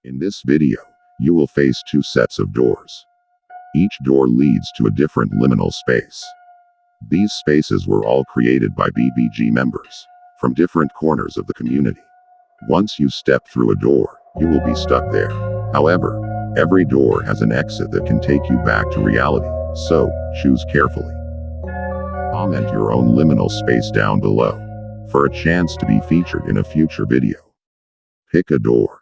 In this video, you will face two sets of doors. Each door leads to a different liminal space. These spaces were all created by BBG members from different corners of the community. Once you step through a door, you will be stuck there. However, every door has an exit that can take you back to reality, so choose carefully. Comment your own liminal space down below for a chance to be featured in a future video. Pick a door.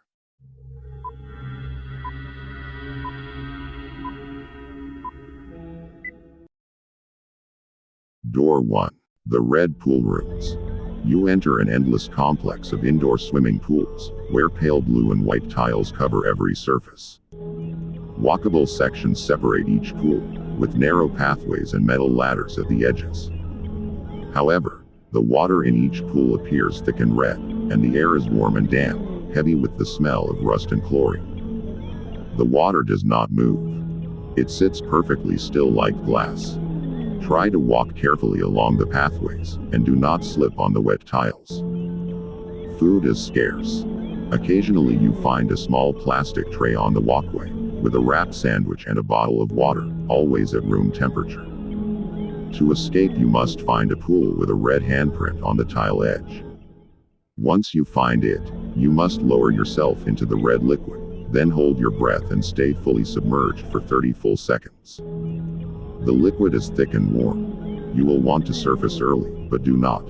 Door 1. The Red Pool Rooms. You enter an endless complex of indoor swimming pools, where pale blue and white tiles cover every surface. Walkable sections separate each pool, with narrow pathways and metal ladders at the edges. However, the water in each pool appears thick and red, and the air is warm and damp, heavy with the smell of rust and chlorine. The water does not move. It sits perfectly still like glass. Try to walk carefully along the pathways, and do not slip on the wet tiles. Food is scarce. Occasionally you find a small plastic tray on the walkway, with a wrapped sandwich and a bottle of water, always at room temperature. To escape, you must find a pool with a red handprint on the tile edge. Once you find it, you must lower yourself into the red liquid, then hold your breath and stay fully submerged for 30 full seconds. The liquid is thick and warm. You will want to surface early, but do not.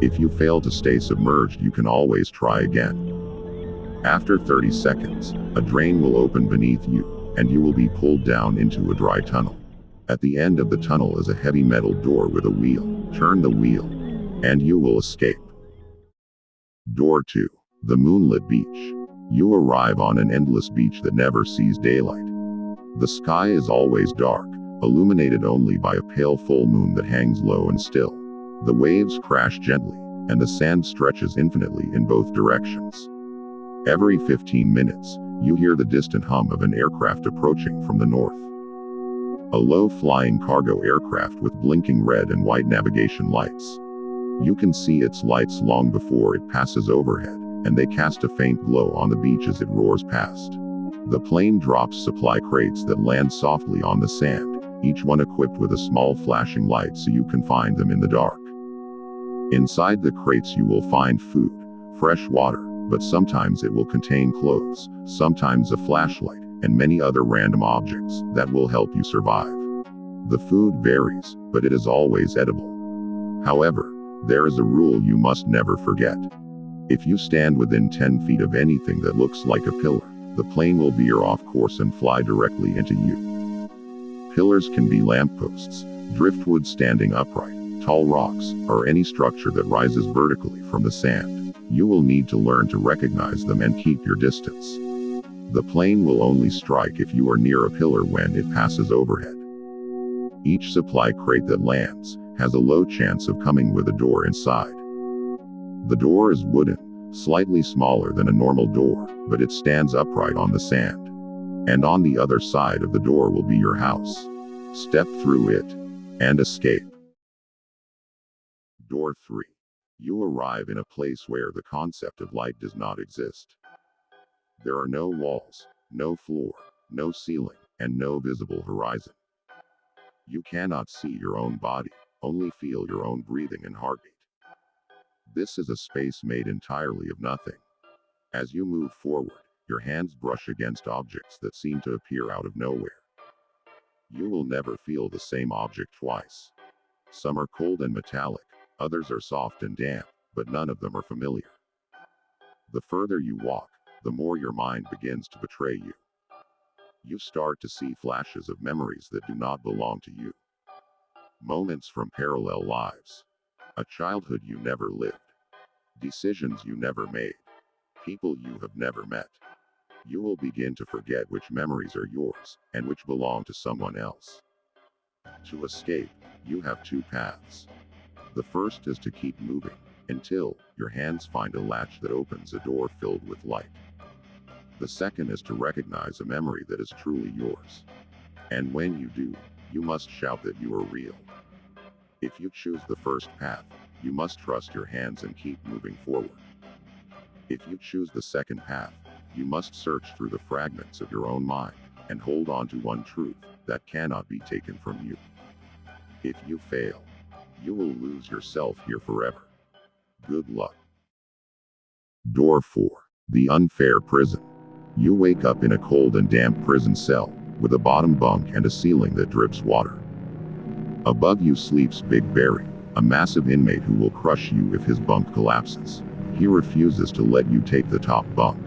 If you fail to stay submerged, you can always try again. After 30 seconds, a drain will open beneath you, and you will be pulled down into a dry tunnel. At the end of the tunnel is a heavy metal door with a wheel. Turn the wheel, and you will escape. Door 2. The Moonlit Beach. You arrive on an endless beach that never sees daylight. The sky is always dark, illuminated only by a pale full moon that hangs low and still. The waves crash gently, and the sand stretches infinitely in both directions. Every 15 minutes, you hear the distant hum of an aircraft approaching from the north. A low-flying cargo aircraft with blinking red and white navigation lights. You can see its lights long before it passes overhead, and they cast a faint glow on the beach as it roars past. The plane drops supply crates that land softly on the sand, each one equipped with a small flashing light so you can find them in the dark. Inside the crates you will find food, fresh water, but sometimes it will contain clothes, sometimes a flashlight, and many other random objects that will help you survive. The food varies, but it is always edible. However, there is a rule you must never forget. If you stand within 10 feet of anything that looks like a pillar, the plane will veer off course and fly directly into you. Pillars can be lampposts, driftwood standing upright, tall rocks, or any structure that rises vertically from the sand. You will need to learn to recognize them and keep your distance. The plane will only strike if you are near a pillar when it passes overhead. Each supply crate that lands has a low chance of coming with a door inside. The door is wooden, slightly smaller than a normal door, but it stands upright on the sand. And on the other side of the door will be your house. Step through it, and escape. Door 3. You arrive in a place where the concept of light does not exist. There are no walls, no floor, no ceiling, and no visible horizon. You cannot see your own body, only feel your own breathing and heartbeat. This is a space made entirely of nothing. As you move forward, your hands brush against objects that seem to appear out of nowhere. You will never feel the same object twice. Some are cold and metallic, others are soft and damp, but none of them are familiar. The further you walk, the more your mind begins to betray you. You start to see flashes of memories that do not belong to you. Moments from parallel lives. A childhood you never lived. Decisions you never made. People you have never met. You will begin to forget which memories are yours, and which belong to someone else. To escape, you have two paths. The first is to keep moving, until your hands find a latch that opens a door filled with light. The second is to recognize a memory that is truly yours. And when you do, you must shout that you are real. If you choose the first path, you must trust your hands and keep moving forward. If you choose the second path, You must search through the fragments of your own mind, and hold on to one truth that cannot be taken from you. If you fail, you will lose yourself here forever. Good luck. Door 4. The unfair prison. You wake up in a cold and damp prison cell, with a bottom bunk and a ceiling that drips water. Above you sleeps Big Barry, a massive inmate who will crush you if his bunk collapses. He refuses to let you take the top bunk.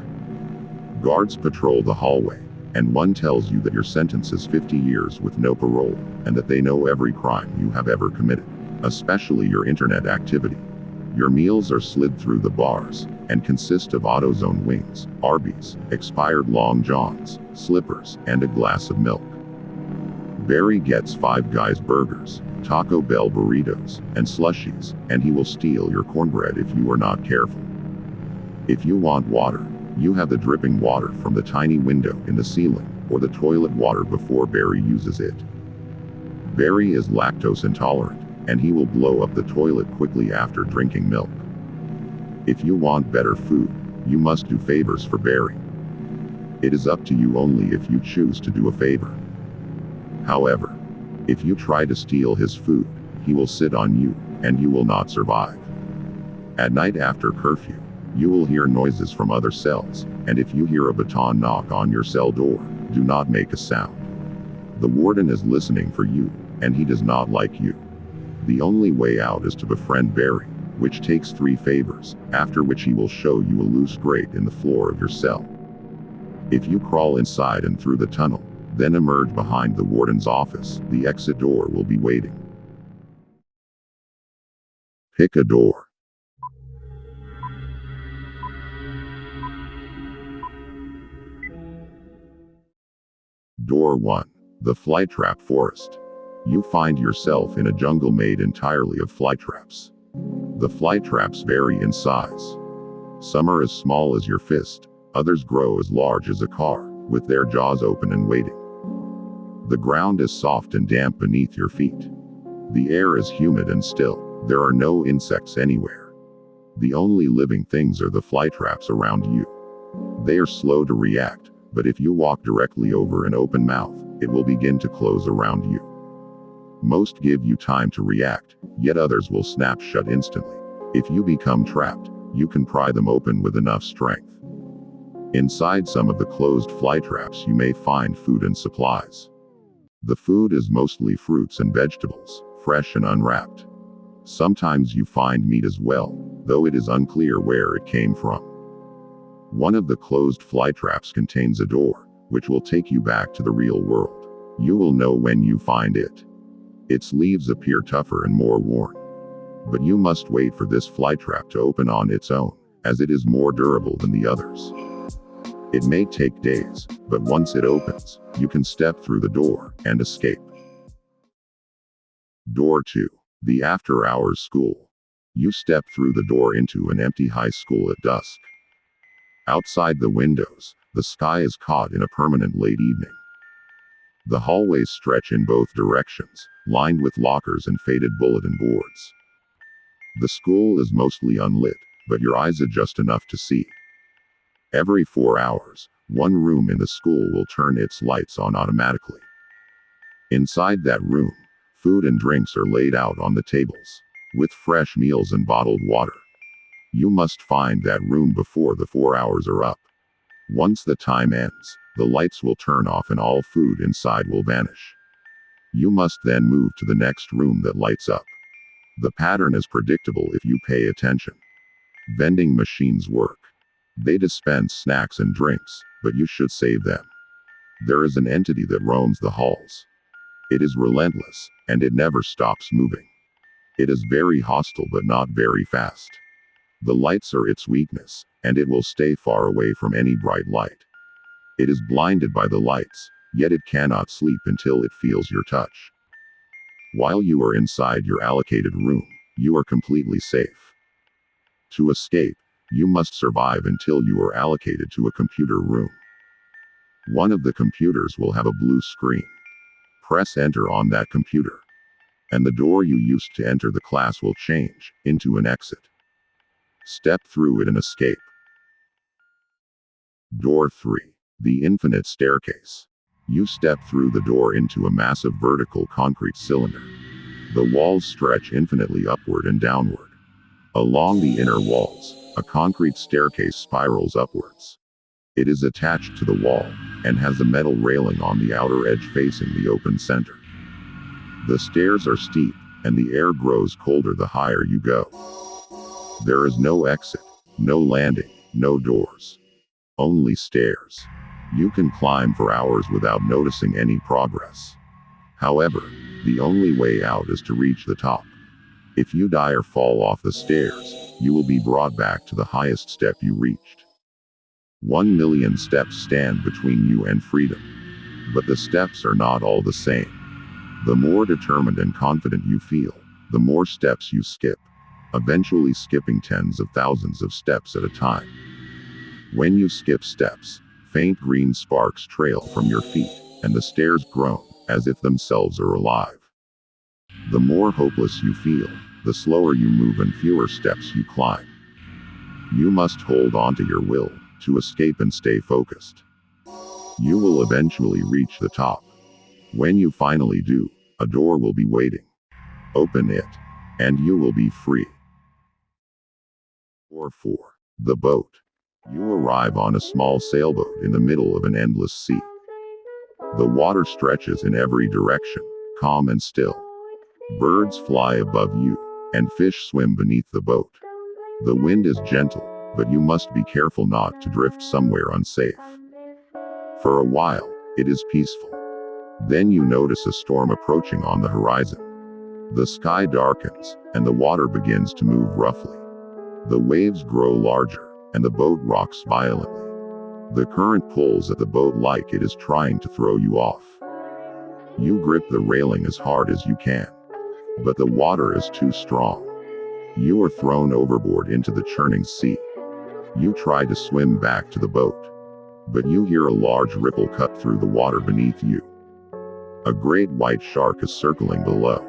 Guards patrol the hallway, and one tells you that your sentence is 50 years with no parole, and that they know every crime you have ever committed, especially your internet activity. Your meals are slid through the bars, and consist of AutoZone wings, Arby's, expired Long Johns, slippers, and a glass of milk. Barry gets Five Guys burgers, Taco Bell burritos, and slushies, and he will steal your cornbread if you are not careful. If you want water, you have the dripping water from the tiny window in the ceiling, or the toilet water before Barry uses it. Barry is lactose intolerant, and he will blow up the toilet quickly after drinking milk. If you want better food, you must do favors for Barry. It is up to you only if you choose to do a favor. However, if you try to steal his food, he will sit on you, and you will not survive. At night after curfew, you will hear noises from other cells, and if you hear a baton knock on your cell door, do not make a sound. The warden is listening for you, and he does not like you. The only way out is to befriend Barry, which takes 3 favors, after which he will show you a loose grate in the floor of your cell. If you crawl inside and through the tunnel, then emerge behind the warden's office, the exit door will be waiting. Pick a door. Door 1. The Flytrap Forest. You find yourself in a jungle made entirely of flytraps. The flytraps vary in size. Some are as small as your fist, others grow as large as a car, with their jaws open and waiting. The ground is soft and damp beneath your feet. The air is humid and still. There are no insects anywhere. The only living things are the flytraps around you. They are slow to react, but if you walk directly over an open mouth, it will begin to close around you. Most give you time to react, yet others will snap shut instantly. If you become trapped, you can pry them open with enough strength. Inside some of the closed flytraps you may find food and supplies. The food is mostly fruits and vegetables, fresh and unwrapped. Sometimes you find meat as well, though it is unclear where it came from. One of the closed flytraps contains a door, which will take you back to the real world. You will know when you find it. Its leaves appear tougher and more worn. But you must wait for this flytrap to open on its own, as it is more durable than the others. It may take days, but once it opens, you can step through the door and escape. Door 2. The After Hours School. You step through the door into an empty high school at dusk. Outside the windows, the sky is caught in a permanent late evening. The hallways stretch in both directions, lined with lockers and faded bulletin boards. The school is mostly unlit, but your eyes adjust enough to see. Every 4 hours, one room in the school will turn its lights on automatically. Inside that room, food and drinks are laid out on the tables, with fresh meals and bottled water. You must find that room before the 4 hours are up. Once the time ends, the lights will turn off and all food inside will vanish. You must then move to the next room that lights up. The pattern is predictable if you pay attention. Vending machines work. They dispense snacks and drinks, but you should save them. There is an entity that roams the halls. It is relentless, and it never stops moving. It is very hostile but not very fast. The lights are its weakness, and it will stay far away from any bright light. It is blinded by the lights, yet it cannot sleep until it feels your touch. While you are inside your allocated room, you are completely safe. To escape, you must survive until you are allocated to a computer room. One of the computers will have a blue screen. Press enter on that computer, and the door you used to enter the class will change into an exit. Step through it and escape. Door 3. The infinite staircase. You step through the door into a massive vertical concrete cylinder. The walls stretch infinitely upward and downward. Along the inner walls, a concrete staircase spirals upwards. It is attached to the wall, and has a metal railing on the outer edge facing the open center. The stairs are steep, and the air grows colder the higher you go. There is no exit, no landing, no doors. Only stairs. You can climb for hours without noticing any progress. However, the only way out is to reach the top. If you die or fall off the stairs, you will be brought back to the highest step you reached. 1,000,000 steps stand between you and freedom. But the steps are not all the same. The more determined and confident you feel, the more steps you skip, eventually skipping tens of thousands of steps at a time. When you skip steps, faint green sparks trail from your feet, and the stairs groan, as if themselves are alive. The more hopeless you feel, the slower you move and fewer steps you climb. You must hold on to your will, to escape and stay focused. You will eventually reach the top. When you finally do, a door will be waiting. Open it, and you will be free. Door 4. The boat. You arrive on a small sailboat in the middle of an endless sea. The water stretches in every direction, calm and still. Birds fly above you, and fish swim beneath the boat. The wind is gentle, but you must be careful not to drift somewhere unsafe. For a while, it is peaceful. Then you notice a storm approaching on the horizon. The sky darkens, and the water begins to move roughly. The waves grow larger, and the boat rocks violently. The current pulls at the boat like it is trying to throw you off. You grip the railing as hard as you can. But the water is too strong. You are thrown overboard into the churning sea. You try to swim back to the boat. But you hear a large ripple cut through the water beneath you. A great white shark is circling below.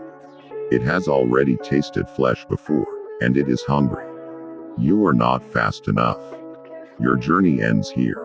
It has already tasted flesh before, and it is hungry. You are not fast enough. Your journey ends here.